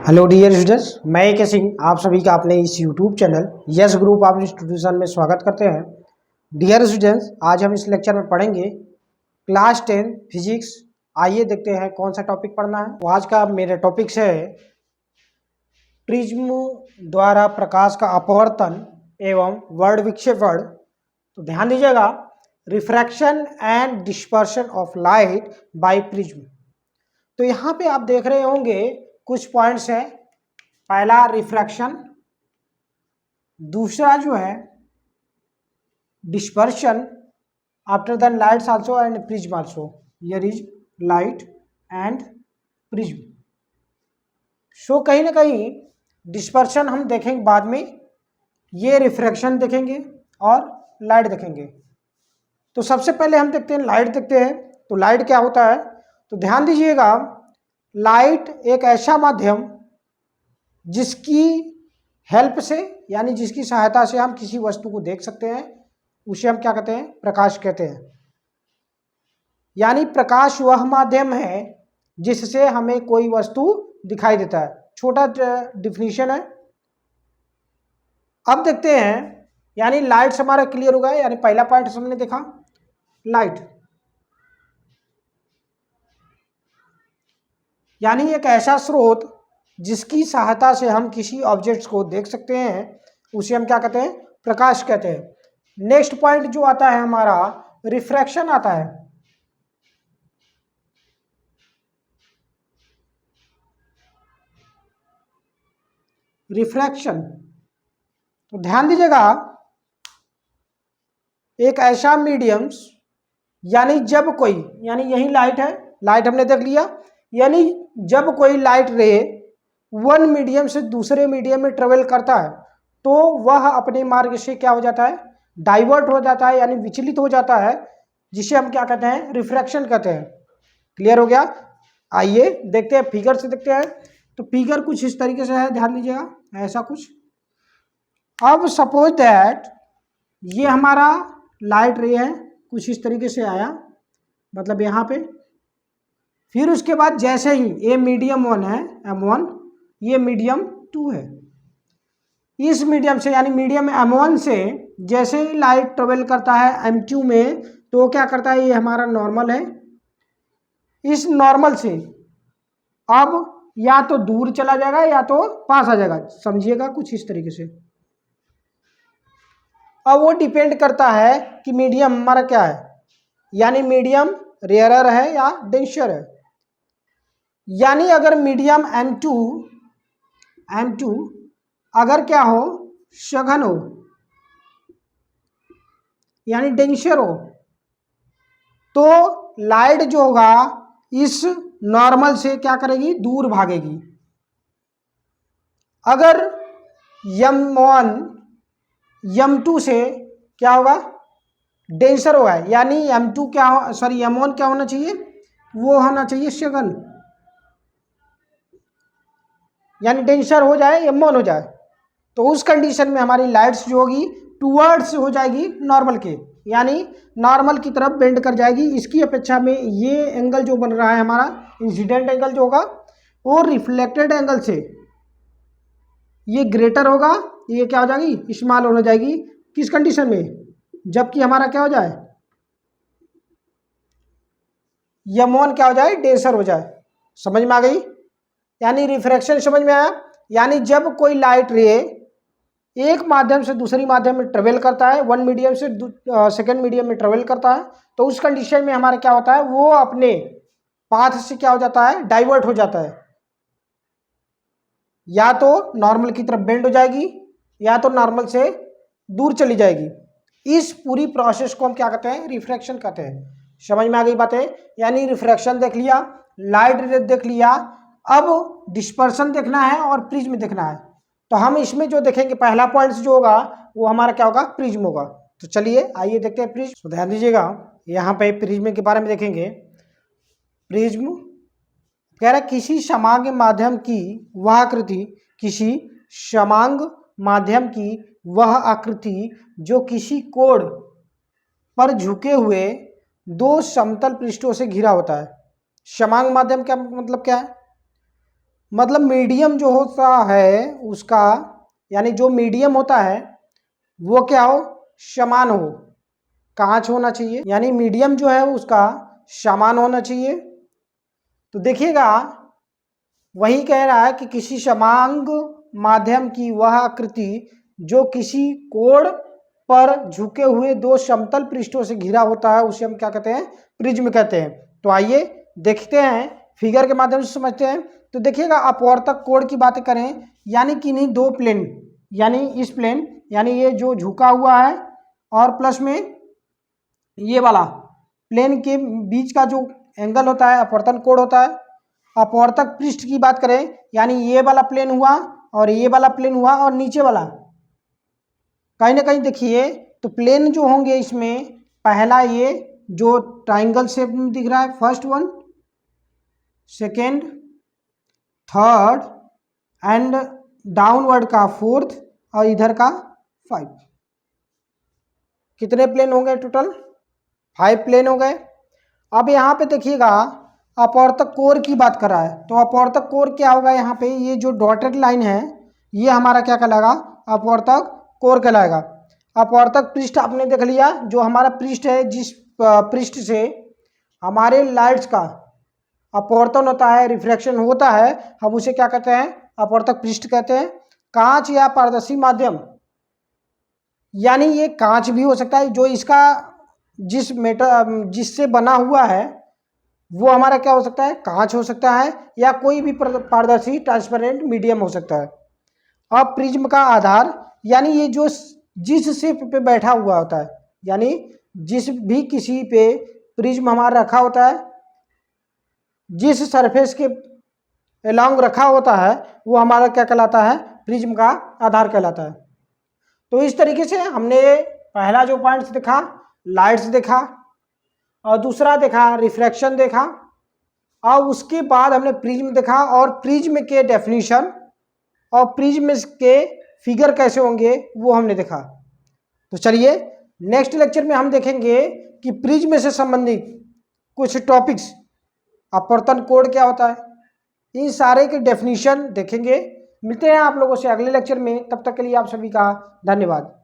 Hello dear students, मैं के सिंह आप सभी का अपने इस YouTube channel yes group of institution में स्वागत करते हैं। डियर स्टूडेंट्स, आज हम इस लेक्चर में पढ़ेंगे क्लास 10 फिजिक्स। आइए देखते हैं कौन सा टॉपिक पढ़ना है। तो आज का मेरा टॉपिक्स है प्रिज्म द्वारा प्रकाश का अपवर्तन एवं वर्ण विक्षेपण। तो ध्यान दीजिएगा, refraction and dispersion of light by prism. तो यहाँ पे आप देख रहे होंगे कुछ पॉइंट्स हैं। पहला रिफ्रैक्शन, दूसरा जो है dispersion after the lights also and prism also. Here is light and prism. So कहीं ना कहीं डिस्पर्शन हम देखेंगे बाद में, ये रिफ्रैक्शन देखेंगे और लाइट देखेंगे। तो सबसे पहले हम देखते हैं लाइट देखते हैं। तो लाइट क्या होता है, तो ध्यान दीजिएगा, लाइट एक ऐसा माध्यम जिसकी हेल्प से यानी जिसकी सहायता से हम किसी वस्तु को देख सकते हैं, उसे हम क्या कहते हैं, प्रकाश कहते हैं। यानी प्रकाश वह माध्यम है जिससे हमें कोई वस्तु दिखाई देता है। छोटा डिफिनीशन है। अब देखते हैं, यानी लाइट हमारा क्लियर हो गया। यानी पहला पॉइंट हमने देखा लाइट, यानी एक ऐसा स्रोत जिसकी सहायता से हम किसी ऑब्जेक्ट्स को देख सकते हैं, उसे हम क्या कहते हैं, प्रकाश कहते हैं। नेक्स्ट पॉइंट जो आता है हमारा रिफ्रैक्शन आता है। रिफ्रैक्शन, तो ध्यान दीजिएगा, एक ऐसा मीडियम्स, यानी जब कोई, यानी यही लाइट है, लाइट हमने देख लिया, यानी जब कोई लाइट रे वन मीडियम से दूसरे मीडियम में ट्रेवल करता है तो वह अपने मार्ग से क्या हो जाता है, डाइवर्ट हो जाता है, यानी विचलित हो जाता है, जिसे हम क्या कहते हैं, रिफ्रैक्शन कहते हैं। क्लियर हो गया। आइए देखते हैं, फिगर से देखते हैं। तो फिगर कुछ इस तरीके से है, ध्यान दीजिएगा, ऐसा कुछ। अब सपोज दैट ये हमारा लाइट रे है, कुछ इस तरीके से आया, मतलब यहाँ पे। फिर उसके बाद जैसे ही ये मीडियम 1 है M1, ये मीडियम 2 है। इस मीडियम से यानी मीडियम M1 से जैसे ही लाइट ट्रेवल करता है M2 में, तो क्या करता है, ये हमारा नॉर्मल है। इस नॉर्मल से अब या तो दूर चला जाएगा या तो पास आ जाएगा, समझिएगा, कुछ इस तरीके से। अब वो डिपेंड करता है कि मीडियम हमारा क्या है, यानी मीडियम रेयरर है या डेंसर है। यानी अगर मीडियम M2 अगर क्या हो, सघन हो, यानी डेंसर हो, तो लाइट जो होगा इस नॉर्मल से क्या करेगी, दूर भागेगी। अगर M1 M2 से क्या होगा, डेंसर होगा, यानी M2 क्या हो, सॉरी M1 क्या होना चाहिए, वो होना चाहिए सघन, यानी डेंसर हो जाए, M1 हो जाए। तो उस कंडीशन में हमारी लाइट्स जो होगी टूवर्ड्स हो जाएगी नॉर्मल के, यानी नॉर्मल की तरफ बेंड कर जाएगी। इसकी अपेक्षा में ये एंगल जो बन रहा है हमारा इंसिडेंट एंगल जो होगा, वो रिफ्लेक्टेड एंगल से ये ग्रेटर होगा, ये क्या हो जाएगी, स्मॉल हो जाएगी। किस कंडीशन में, जबकि हमारा क्या हो जाए, M1 क्या हो जाए, डेंसर हो जाए। समझ में आ गई, यानी रिफ्रैक्शन समझ में आया। यानी जब कोई लाइट रे एक माध्यम से दूसरी माध्यम में ट्रेवल करता है, वन मीडियम से सेकेंड मीडियम में ट्रेवल करता है, तो उस कंडीशन में हमारा क्या होता है, वो अपने पाथ से क्या हो जाता है, डाइवर्ट हो जाता है। या तो नॉर्मल की तरफ बेंड हो जाएगी या तो नॉर्मल से दूर चली जाएगी। इस पूरी प्रोसेस को हम क्या कहते हैं, रिफ्रैक्शन कहते हैं। समझ में आ गई बातें। यानी रिफ्रैक्शन देख लिया, लाइट देख लिया, अब डिस्पर्शन देखना है और प्रिज्म देखना है। तो हम इसमें जो देखेंगे, पहला पॉइंट जो होगा वो हमारा क्या होगा, प्रिज्म होगा। तो चलिए आइए देखते हैं प्रिज्म। तो ध्यान दीजिएगा, यहाँ पे प्रिज्म के बारे में देखेंगे। प्रिज्म कह रहा है किसी समांग माध्यम की वह आकृति, किसी समांग माध्यम की वह आकृति जो किसी कोण पर झुके हुए दो समतल पृष्ठों से घिरा होता है। समांग माध्यम क्या मतलब क्या है, मतलब मीडियम जो होता है उसका, यानी जो मीडियम होता है वो क्या हो, समान हो, कांच होना चाहिए, यानी मीडियम जो है उसका समान होना चाहिए। तो देखिएगा वही कह रहा है कि किसी समांग माध्यम की वह आकृति जो किसी कोण पर झुके हुए दो समतल पृष्ठों से घिरा होता है उसे हम क्या कहते हैं, प्रिज्म कहते हैं। तो आइए देखते हैं, फिगर के माध्यम से समझते हैं। तो देखिएगा अपवर्तक कोण की बातें करें, यानी कि नहीं दो प्लेन, यानी इस प्लेन, यानी ये जो झुका हुआ है और प्लस में ये वाला प्लेन के बीच का जो एंगल होता है अपवर्तन कोण होता है। अपवर्तक पृष्ठ की बात करें, यानी ये वाला प्लेन हुआ और ये वाला प्लेन हुआ और नीचे वाला, कहीं ना कहीं देखिए तो प्लेन जो होंगे इसमें, पहला ये जो ट्राइंगल शेप में दिख रहा है first one, second, third and downward का फोर्थ और इधर का 5। कितने प्लेन हो गए टोटल, 5 प्लेन हो गए। अब यहाँ पे देखिएगा अपवर्तक कोण की बात कर रहा है, तो अपवर्तक कोण क्या होगा, यहाँ पे ये जो डॉटेड लाइन है ये हमारा क्या कहलाएगा, अपवर्तक कोण कहलाएगा। अपवर्तक पृष्ठ आपने देख लिया, जो हमारा पृष्ठ है जिस पृष्ठ से हमारे लाइट्स का अपवर्तन होता है, रिफ्रैक्शन होता है, हम उसे क्या कहते हैं, अपवर्तक पृष्ठ कहते हैं। कांच या पारदर्शी माध्यम, यानी ये कांच भी हो सकता है, जो इसका जिस जिससे बना हुआ है वो हमारा क्या हो सकता है, कांच हो सकता है, या कोई भी पारदर्शी ट्रांसपेरेंट मीडियम हो सकता है। अब प्रिज्म का आधार, यानी ये जो जिस शेप पे बैठा हुआ होता है, यानी जिस भी किसी पे प्रिज्म हमारा रखा होता है, जिस सरफेस के अलॉन्ग रखा होता है वो हमारा क्या कहलाता है, प्रिज्म का आधार कहलाता है। तो इस तरीके से हमने पहला जो पॉइंट्स देखा, लाइट्स देखा, और दूसरा देखा रिफ्रैक्शन देखा, और उसके बाद हमने प्रिज्म देखा और प्रिज्म के डेफिनेशन और प्रिज्म के फिगर कैसे होंगे वो हमने देखा। तो चलिए नेक्स्ट लेक्चर में हम देखेंगे कि प्रिज्म से संबंधित कुछ टॉपिक्स, अपवर्तन कोण क्या होता है, इन सारे के डेफिनेशन देखेंगे। मिलते हैं आप लोगों से अगले लेक्चर में, तब तक के लिए आप सभी का धन्यवाद।